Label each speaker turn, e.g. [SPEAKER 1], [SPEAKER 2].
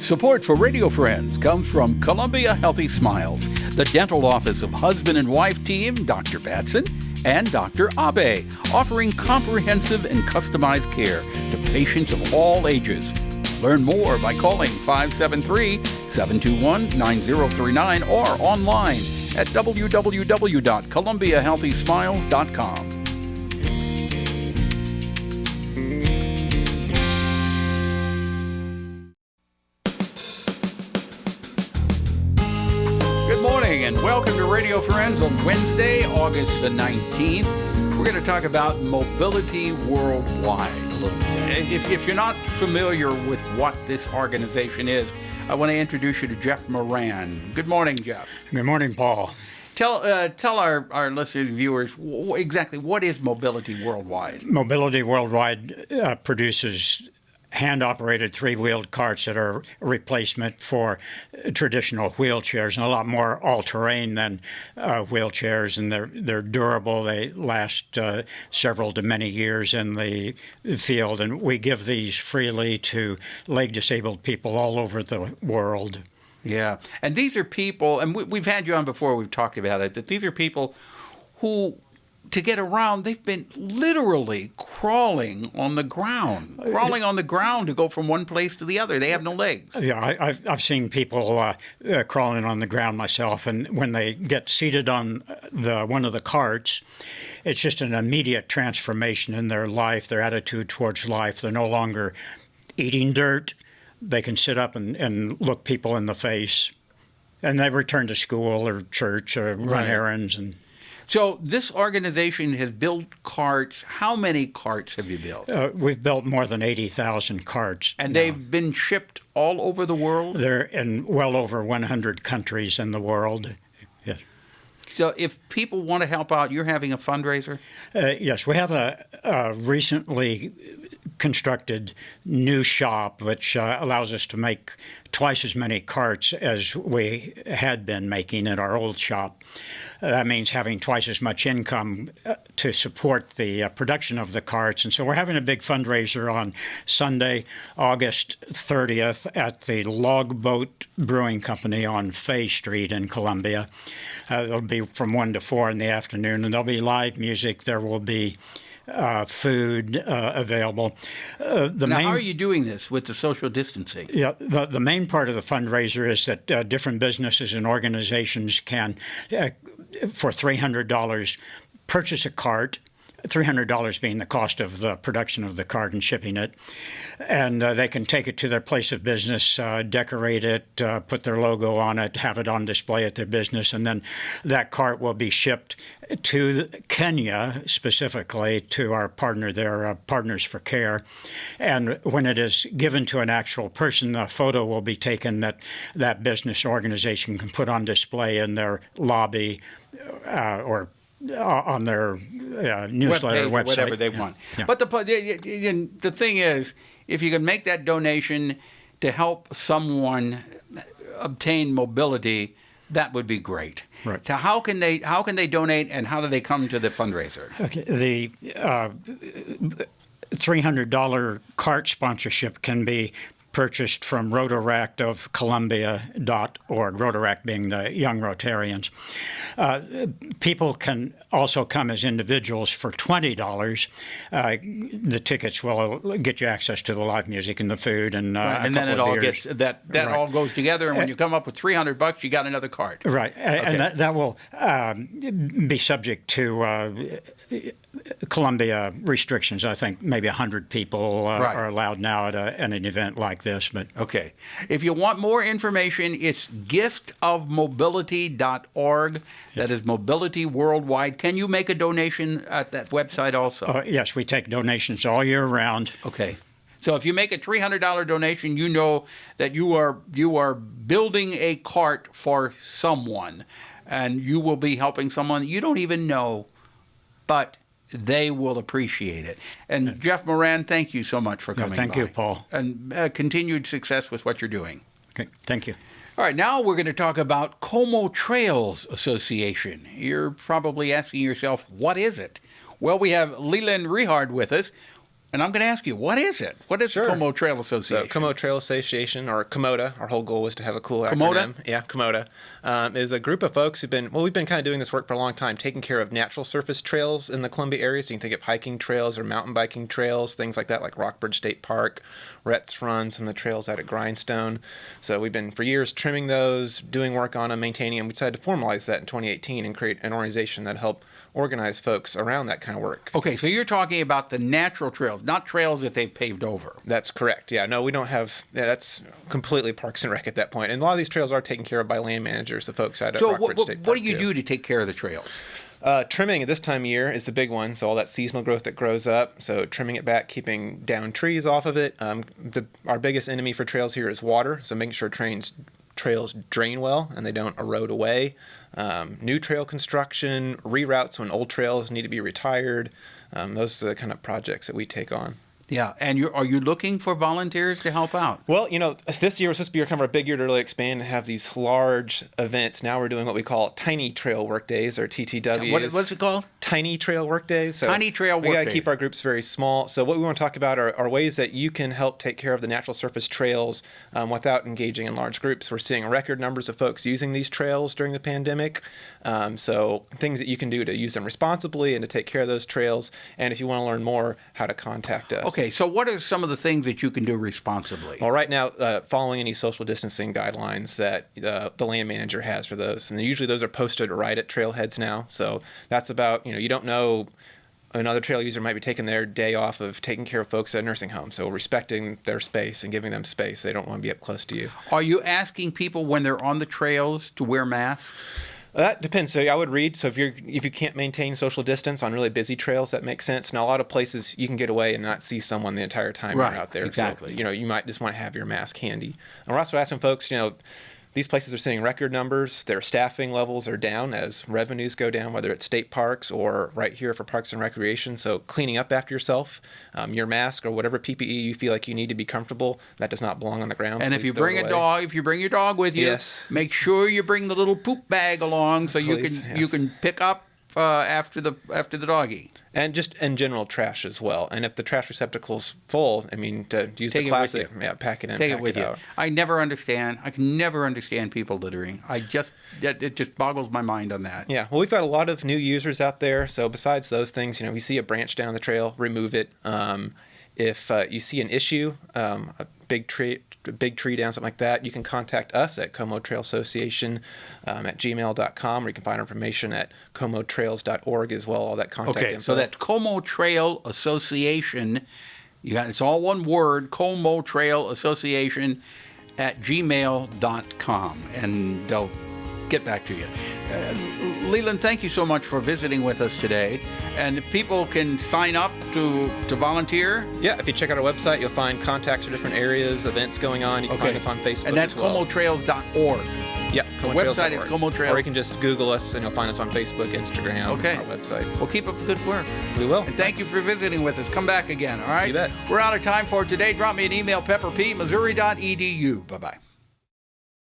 [SPEAKER 1] Support for Radio Friends comes from Columbia Healthy Smiles, the dental office of husband and wife team Dr. Batson and Dr. Abe, offering comprehensive and customized care to patients of all ages. Learn more by calling 573-721-9039 or online at www.columbiahealthysmiles.com. And welcome to Radio Friends on Wednesday, August the 19th. We're going to talk about mobility worldwide a little bit. If you're not familiar with what this organization is, I want to introduce you to Jeff Moran. Good morning, Jeff.
[SPEAKER 2] Good morning, Paul.
[SPEAKER 1] Tell our listeners and viewers exactly what is Mobility Worldwide.
[SPEAKER 2] Mobility Worldwide produces hand-operated three-wheeled carts that are a replacement for traditional wheelchairs and a lot more all-terrain than wheelchairs, and they're durable. They last several to many years in the field, and we give these freely to leg-disabled people all over the world.
[SPEAKER 1] Yeah, and these are people, and we've had you on before, we've talked about it, that these are people who, to get around, they've been literally crawling on the ground to go from one place to the other. They have no legs.
[SPEAKER 2] Yeah, I've seen people crawling on the ground myself, and when they get seated on one of the carts, it's just an immediate transformation in their life, their attitude towards life. They're no longer eating dirt. They can sit up and look people in the face, and they return to school or church or run errands. And
[SPEAKER 1] so this organization has built carts. How many carts have you built?
[SPEAKER 2] We've built more than 80,000 carts.
[SPEAKER 1] And now they've been shipped all over the world?
[SPEAKER 2] They're in well over 100 countries in the world. Yes.
[SPEAKER 1] So if people want to help out, you're having a fundraiser?
[SPEAKER 2] Yes, we have a recently constructed new shop which allows us to make twice as many carts as we had been making at our old shop. That means having twice as much income to support the production of the carts. And so we're having a big fundraiser on Sunday, August 30th at the Logboat Brewing Company on Fay Street in Columbia. It'll be from 1 to 4 in the afternoon, and there'll be live music. There will be food available.
[SPEAKER 1] How are you doing this with the social distancing?
[SPEAKER 2] Yeah, the main part of the fundraiser is that different businesses and organizations can, for $300, purchase a cart, $300 being the cost of the production of the cart and shipping it. And they can take it to their place of business, decorate it, put their logo on it, have it on display at their business, and then that cart will be shipped to Kenya, specifically to our partner there, Partners for Care. And when it is given to an actual person, a photo will be taken that business organization can put on display in their lobby or on their newsletter website,
[SPEAKER 1] whatever they want.
[SPEAKER 2] Yeah.
[SPEAKER 1] But the thing is, if you can make that donation to help someone obtain mobility, that would be great.
[SPEAKER 2] Right.
[SPEAKER 1] So how can they donate, and how do they come to the fundraiser?
[SPEAKER 2] Okay. The $300 cart sponsorship can be purchased from Rotaract.Columbia.org, Rotaract being the Young Rotarians. People can also come as individuals for $20. The tickets will get you access to the live music and the food and
[SPEAKER 1] and then it all gets all goes together. And when you come up with $300, you got another cart.
[SPEAKER 2] Right, okay. And that will be subject to Columbia restrictions. I think maybe 100 people are allowed now at an event like this. But
[SPEAKER 1] okay, if you want more information, it's giftofmobility.org. That is Mobility Worldwide. Can you make a donation at that website also?
[SPEAKER 2] Yes, we take donations all year round.
[SPEAKER 1] Okay. So if you make a $300 donation, you know that you are building a cart for someone, and you will be helping someone you don't even know, but they will appreciate it. And Jeff Moran, thank you so much for coming by.
[SPEAKER 2] Thank you, Paul.
[SPEAKER 1] And continued success with what you're doing.
[SPEAKER 2] Okay, thank you.
[SPEAKER 1] All right, now we're going to talk about CoMo Trails Association. You're probably asking yourself, what is it? Well, we have Lelande Rehard with us. And I'm going to ask you, what is it? What is the CoMo Trail
[SPEAKER 3] So
[SPEAKER 1] Association?
[SPEAKER 3] CoMo Trail Association, or CoMoDA, our whole goal was to have a cool
[SPEAKER 1] CoMoDA?
[SPEAKER 3] acronym. Yeah, CoMoDA, is a group of folks we've been kind of doing this work for a long time, taking care of natural surface trails in the Columbia area. So you can think of hiking trails or mountain biking trails, things like that, like Rockbridge State Park, Rhett's Run, some of the trails out at Grindstone. So we've been for years trimming those, doing work on them, maintaining them. We decided to formalize that in 2018 and create an organization that helped organize folks around that kind of work.
[SPEAKER 1] Okay, so you're talking about the natural trails, not trails that they've paved over.
[SPEAKER 3] That's correct. Yeah, no, we don't have. Yeah, that's completely Parks and Rec at that point. And a lot of these trails are taken care of by land managers, the folks out at
[SPEAKER 1] So
[SPEAKER 3] Rockbridge State Park.
[SPEAKER 1] what do you do to take care of the trails?
[SPEAKER 3] Trimming at this time of year is the big one. So all that seasonal growth that grows up. So trimming it back, keeping down trees off of it. Our biggest enemy for trails here is water. So making sure trails drain well and they don't erode away. New trail construction, reroutes when old trails need to be retired. Those are the kind of projects that we take on.
[SPEAKER 1] Yeah, and are you looking for volunteers to help out?
[SPEAKER 3] Well, this year was supposed to be kind of a big year to really expand and have these large events. Now we're doing what we call Tiny Trail Work Days, or TTWs.
[SPEAKER 1] What's it called?
[SPEAKER 3] Tiny Trail Work Days. So
[SPEAKER 1] Tiny Trail Work
[SPEAKER 3] We got to
[SPEAKER 1] Days.
[SPEAKER 3] keep our groups very small. So what we want to talk about are ways that you can help take care of the natural surface trails without engaging in large groups. We're seeing record numbers of folks using these trails during the pandemic. So things that you can do to use them responsibly and to take care of those trails. And if you want to learn more, how to contact us.
[SPEAKER 1] Okay, so what are some of the things that you can do responsibly?
[SPEAKER 3] Well, right now, following any social distancing guidelines that the land manager has for those. And usually those are posted right at trailheads now. So that's about, you don't know, another trail user might be taking their day off of taking care of folks at a nursing home. So respecting their space and giving them space. They don't want to be up close to you.
[SPEAKER 1] Are you asking people when they're on the trails to wear masks?
[SPEAKER 3] That depends. So I would read. So if you can't maintain social distance on really busy trails, that makes sense. Now a lot of places you can get away and not see someone the entire time
[SPEAKER 1] Right,
[SPEAKER 3] you're out there.
[SPEAKER 1] exactly.
[SPEAKER 3] So you might just want to have your mask handy. And we're also asking folks, these places are seeing record numbers. Their staffing levels are down as revenues go down, whether it's state parks or right here for Parks and Recreation. So cleaning up after yourself, your mask or whatever PPE you feel like you need to be comfortable, that does not belong on the ground.
[SPEAKER 1] And if
[SPEAKER 3] Please
[SPEAKER 1] you
[SPEAKER 3] throw it
[SPEAKER 1] bring
[SPEAKER 3] away.
[SPEAKER 1] if you bring your dog with you,
[SPEAKER 3] Yes.
[SPEAKER 1] make sure you bring the little poop bag along so
[SPEAKER 3] Please,
[SPEAKER 1] you
[SPEAKER 3] yes.
[SPEAKER 1] can pick up after the doggy.
[SPEAKER 3] And just in general, trash as well. And if the trash receptacle's full, to use
[SPEAKER 1] Take
[SPEAKER 3] the
[SPEAKER 1] it with
[SPEAKER 3] classic,
[SPEAKER 1] you.
[SPEAKER 3] pack it in,
[SPEAKER 1] Take
[SPEAKER 3] pack
[SPEAKER 1] it with
[SPEAKER 3] it
[SPEAKER 1] you.
[SPEAKER 3] out.
[SPEAKER 1] I can never understand people littering. It just boggles my mind on that.
[SPEAKER 3] Yeah, well, we've got a lot of new users out there. So besides those things, we see a branch down the trail, remove it. If you see an issue, a big tree down, something like that, you can contact us at CoMo Trail Association at gmail.com, or you can find information at comotrails.org as well, all that contact info.
[SPEAKER 1] So that's CoMo Trail Association. It's all one word, CoMo Trail Association at gmail.com, and they'll get back to you. Leland, thank you so much for visiting with us today. And people can sign up to volunteer.
[SPEAKER 3] Yeah, if you check out our website, you'll find contacts for different areas, events going on. You can find us on Facebook
[SPEAKER 1] And that's
[SPEAKER 3] as well.
[SPEAKER 1] comotrails.org.
[SPEAKER 3] Yeah,
[SPEAKER 1] The website is CoMo Trails.
[SPEAKER 3] Or you can just Google us and you'll find us on Facebook, Instagram,
[SPEAKER 1] Okay.
[SPEAKER 3] our website.
[SPEAKER 1] Well, keep up the good work.
[SPEAKER 3] We will.
[SPEAKER 1] And thank you for visiting with us. Come back again, all right?
[SPEAKER 3] You bet.
[SPEAKER 1] We're out of time for today. Drop me an email, pepperp@missouri.edu. Bye-bye.